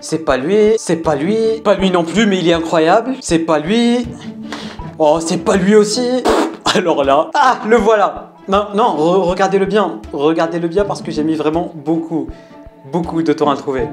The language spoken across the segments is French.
C'est pas lui, c'est pas lui, pas lui non plus, mais il est incroyable. C'est pas lui. Oh, c'est pas lui aussi. Alors là, ah, le voilà. Non, non, regardez-le bien. Regardez-le bien parce que j'ai mis vraiment beaucoup de temps à le trouver.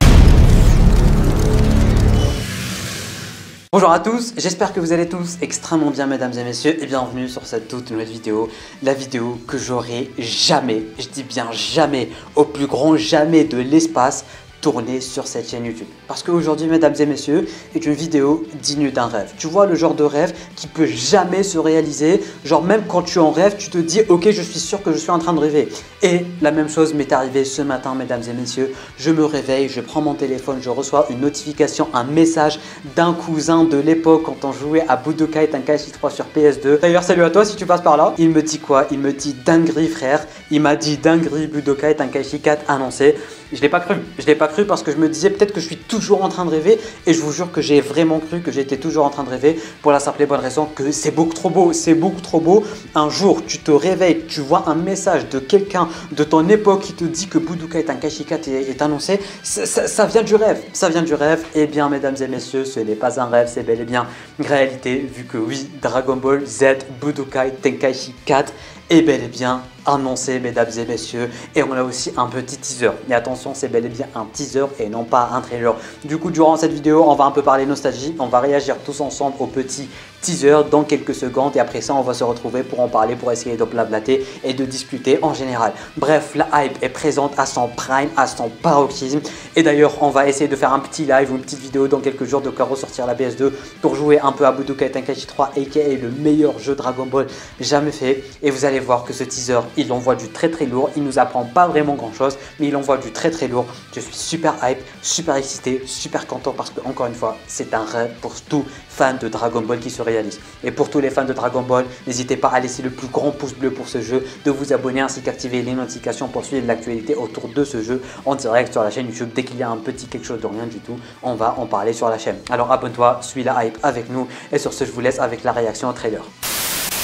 Bonjour à tous, j'espère que vous allez tous extrêmement bien mesdames et messieurs et bienvenue sur cette toute nouvelle vidéo. La vidéo que j'aurai jamais, je dis bien jamais, au plus grand jamais de l'espace, tourner sur cette chaîne YouTube. Parce qu'aujourd'hui, mesdames et messieurs, est une vidéo digne d'un rêve. Tu vois le genre de rêve qui peut jamais se réaliser. Genre même quand tu en rêves, tu te dis « Ok, je suis sûr que je suis en train de rêver ». Et la même chose m'est arrivée ce matin, mesdames et messieurs. Je me réveille, je prends mon téléphone, je reçois une notification, un message d'un cousin de l'époque quand on jouait à Budokai Tenkaichi 3 sur PS2. D'ailleurs, salut à toi si tu passes par là. Il me dit quoi? Il me dit « Dinguerie frère ». Il m'a dit « Dinguerie Budokai Tenkaichi 4 annoncé ». Je l'ai pas cru. Je l'ai pas cru parce que je me disais peut-être que je suis toujours en train de rêver et je vous jure que j'ai vraiment cru que j'étais toujours en train de rêver pour la simple et bonne raison que c'est beaucoup trop beau. C'est beaucoup trop beau. Un jour, tu te réveilles, tu vois un message de quelqu'un de ton époque qui te dit que Budokai Tenkaichi 4 est annoncé. Ça vient du rêve. Ça vient du rêve. Eh bien, mesdames et messieurs, ce n'est pas un rêve, c'est bel et bien une réalité vu que oui, Dragon Ball Z Budokai Tenkaichi 4 est bel et bien annoncé, mesdames et messieurs, et on a aussi un petit teaser. Mais attention, c'est bel et bien un teaser et non pas un trailer. Du coup, durant cette vidéo, on va un peu parler nostalgie, on va réagir tous ensemble au petit teaser dans quelques secondes et après ça, on va se retrouver pour en parler, pour essayer de blablater et de discuter en général. Bref, la hype est présente à son prime, à son paroxysme. Et d'ailleurs, on va essayer de faire un petit live ou une petite vidéo dans quelques jours de ressortir la PS2 pour jouer un peu à Budokai Tenkaichi 3, aka le meilleur jeu Dragon Ball jamais fait. Et vous allez voir que ce teaser, il envoie du très lourd. Il nous apprend pas vraiment grand chose, mais il envoie du très lourd. Je suis super hype, super excité, super content parce que encore une fois, c'est un rêve pour tout fan de Dragon Ball qui se réalise. Et pour tous les fans de Dragon Ball, n'hésitez pas à laisser le plus grand pouce bleu pour ce jeu, de vous abonner ainsi qu'activer les notifications pour suivre l'actualité autour de ce jeu en direct sur la chaîne YouTube. Dès qu'il y a un petit quelque chose de rien du tout, on va en parler sur la chaîne. Alors abonne-toi, suis la hype avec nous et sur ce, je vous laisse avec la réaction au trailer.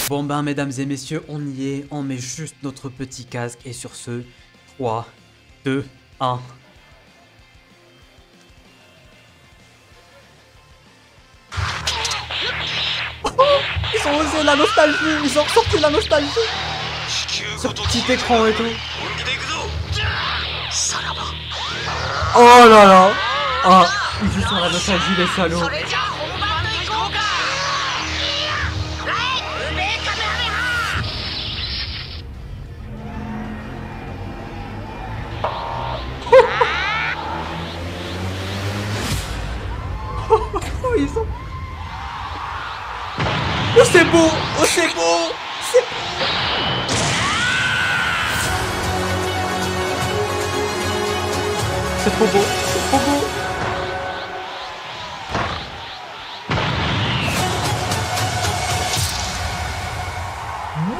Bon ben mesdames et messieurs, on y est, on met juste notre petit casque et sur ce, 3, 2, 1. Ils ont osé la nostalgie, ils ont sorti la nostalgie sur petit écran et tout. Oh là là. Ah, ils jouent sur la nostalgie les salauds. Oh, ils sont... Oh c'est beau! Oh c'est beau! C'est beau! C'est trop beau! C'est trop beau!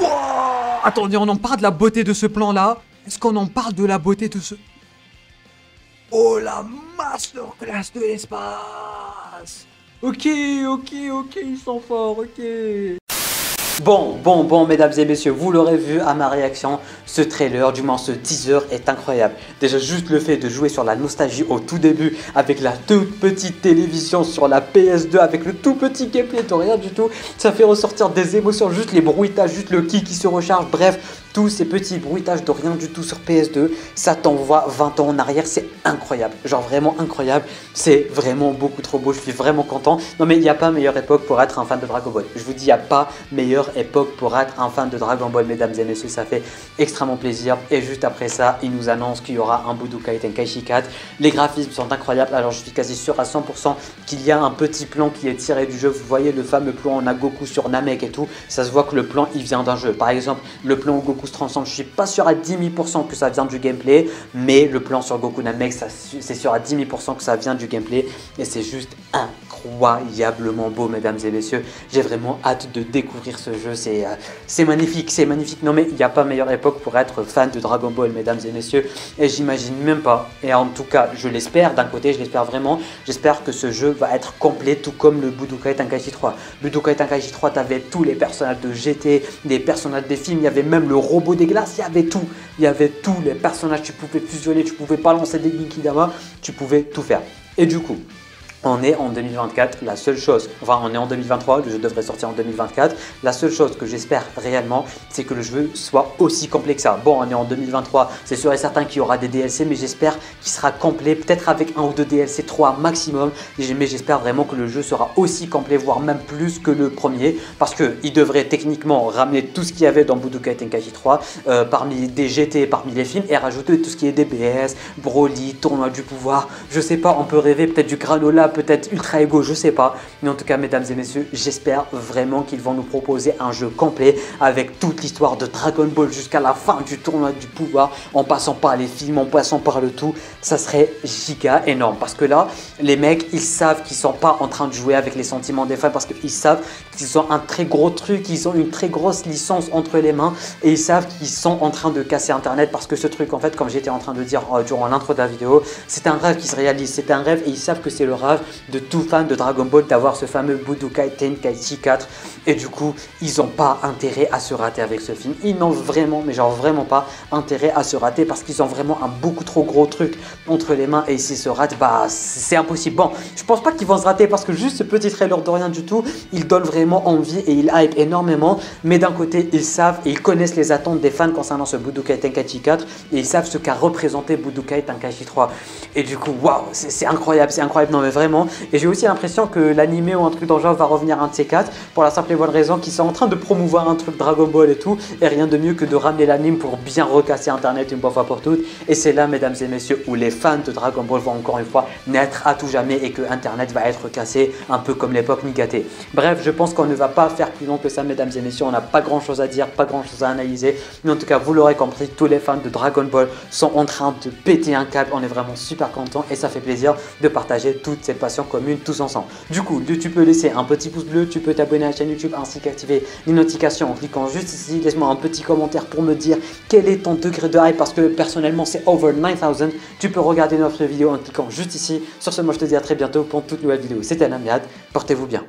Wow! Attendez, on en parle de la beauté de ce plan là? Est-ce qu'on en parle de la beauté de ce... Oh la masterclass de l'espace! Ok, ils sont forts, ok. Bon, mesdames et messieurs, vous l'aurez vu à ma réaction, ce trailer, du moins ce teaser est incroyable. Déjà juste le fait de jouer sur la nostalgie au tout début, avec la toute petite télévision sur la PS2, avec le tout petit gameplay de rien du tout, ça fait ressortir des émotions, juste les bruitages, juste le qui se recharge, bref, tous ces petits bruitages de rien du tout sur PS2, ça t'envoie 20 ans en arrière, c'est incroyable, genre vraiment incroyable, c'est vraiment beaucoup trop beau, je suis vraiment content. Non mais il n'y a pas meilleure époque pour être un fan de Dragon Ball, je vous dis il n'y a pas meilleure époque pour être un fan de Dragon Ball, mesdames et messieurs, ça fait extrêmement plaisir. Et juste après ça, il nous annonce qu'il y aura un Budokai Tenkaichi 4. Les graphismes sont incroyables, alors je suis quasi sûr à 100% qu'il y a un petit plan qui est tiré du jeu. Vous voyez le fameux plan, on a Goku sur Namek et tout, ça se voit que le plan il vient d'un jeu. Par exemple, le plan où Goku se transforme, je suis pas sûr à 10 000% que ça vient du gameplay, mais le plan sur Goku Namek, c'est sûr à 10 000% que ça vient du gameplay et c'est juste incroyablement beau, mesdames et messieurs. J'ai vraiment hâte de découvrir ce jeu, c'est magnifique, c'est magnifique. Non mais il n'y a pas meilleure époque pour être fan de Dragon Ball, mesdames et messieurs, et j'imagine même pas, et en tout cas je l'espère, d'un côté je l'espère vraiment, j'espère que ce jeu va être complet tout comme le Budokai Tenkaichi 3. Budokai Tenkaichi 3, tu avais tous les personnages de GT, des personnages des films, il y avait même le robot des glaces, il y avait tous les personnages, tu pouvais fusionner, tu pouvais balancer des Genkidama, tu pouvais tout faire. Et du coup, on est en 2024, la seule chose, enfin on est en 2023, le jeu devrait sortir en 2024. La seule chose que j'espère réellement, c'est que le jeu soit aussi complet que ça. Bon, on est en 2023, c'est sûr et certain qu'il y aura des DLC, mais j'espère qu'il sera complet, peut-être avec un ou deux DLC, 3 maximum. Mais j'espère vraiment que le jeu sera aussi complet, voire même plus que le premier, parce qu'il devrait techniquement ramener tout ce qu'il y avait dans Budokai Tenkaichi 3, parmi des GT, parmi les films, et rajouter tout ce qui est DBS, Broly, Tournoi du pouvoir, je sais pas, on peut rêver peut-être du granola, peut-être Ultra Ego, je sais pas. Mais en tout cas, mesdames et messieurs, j'espère vraiment qu'ils vont nous proposer un jeu complet avec toute l'histoire de Dragon Ball jusqu'à la fin du tournoi du pouvoir, en passant par les films, en passant par le tout. Ça serait giga énorme, parce que là, les mecs, ils savent qu'ils sont pas en train de jouer avec les sentiments des fans, parce qu'ils savent qu'ils ont un très gros truc, ils ont une très grosse licence entre les mains, et ils savent qu'ils sont en train de casser Internet, parce que ce truc, en fait, comme j'étais en train de dire durant l'intro de la vidéo, c'est un rêve qui se réalise, c'est un rêve, et ils savent que c'est le rêve de tout fan de Dragon Ball d'avoir ce fameux Budokai Tenkaichi 4, et du coup ils n'ont pas intérêt à se rater avec ce film. Ils n'ont vraiment, mais genre vraiment pas intérêt à se rater, parce qu'ils ont vraiment un beaucoup trop gros truc entre les mains, et s'ils se ratent, bah c'est impossible. Bon, je pense pas qu'ils vont se rater, parce que juste ce petit trailer de rien du tout, il donne vraiment envie et il hype énormément, mais d'un côté ils savent et ils connaissent les attentes des fans concernant ce Budokai Tenkaichi 4, et ils savent ce qu'a représenté Budokai Tenkaichi 3, et du coup waouh, c'est incroyable, non mais vraiment. Et j'ai aussi l'impression que l'animé ou un truc dans le genre va revenir un de ces quatre, pour la simple et bonne raison qu'ils sont en train de promouvoir un truc Dragon Ball et tout, et rien de mieux que de ramener l'anime pour bien recasser Internet une bonne fois pour toutes. Et c'est là, mesdames et messieurs, où les fans de Dragon Ball vont encore une fois naître à tout jamais, et que Internet va être cassé un peu comme l'époque Nigaté. Bref, je pense qu'on ne va pas faire plus long que ça, mesdames et messieurs. On n'a pas grand chose à dire, pas grand chose à analyser, mais en tout cas vous l'aurez compris, tous les fans de Dragon Ball sont en train de péter un câble. On est vraiment super contents, et ça fait plaisir de partager toute cette passion commune tous ensemble. Du coup, tu peux laisser un petit pouce bleu, tu peux t'abonner à la chaîne YouTube ainsi qu'activer les notifications en cliquant juste ici. Laisse-moi un petit commentaire pour me dire quel est ton degré de hype, parce que personnellement c'est over 9000. Tu peux regarder notre vidéo en cliquant juste ici. Sur ce, moi je te dis à très bientôt pour une toute nouvelle vidéo. C'était Namiad, portez-vous bien.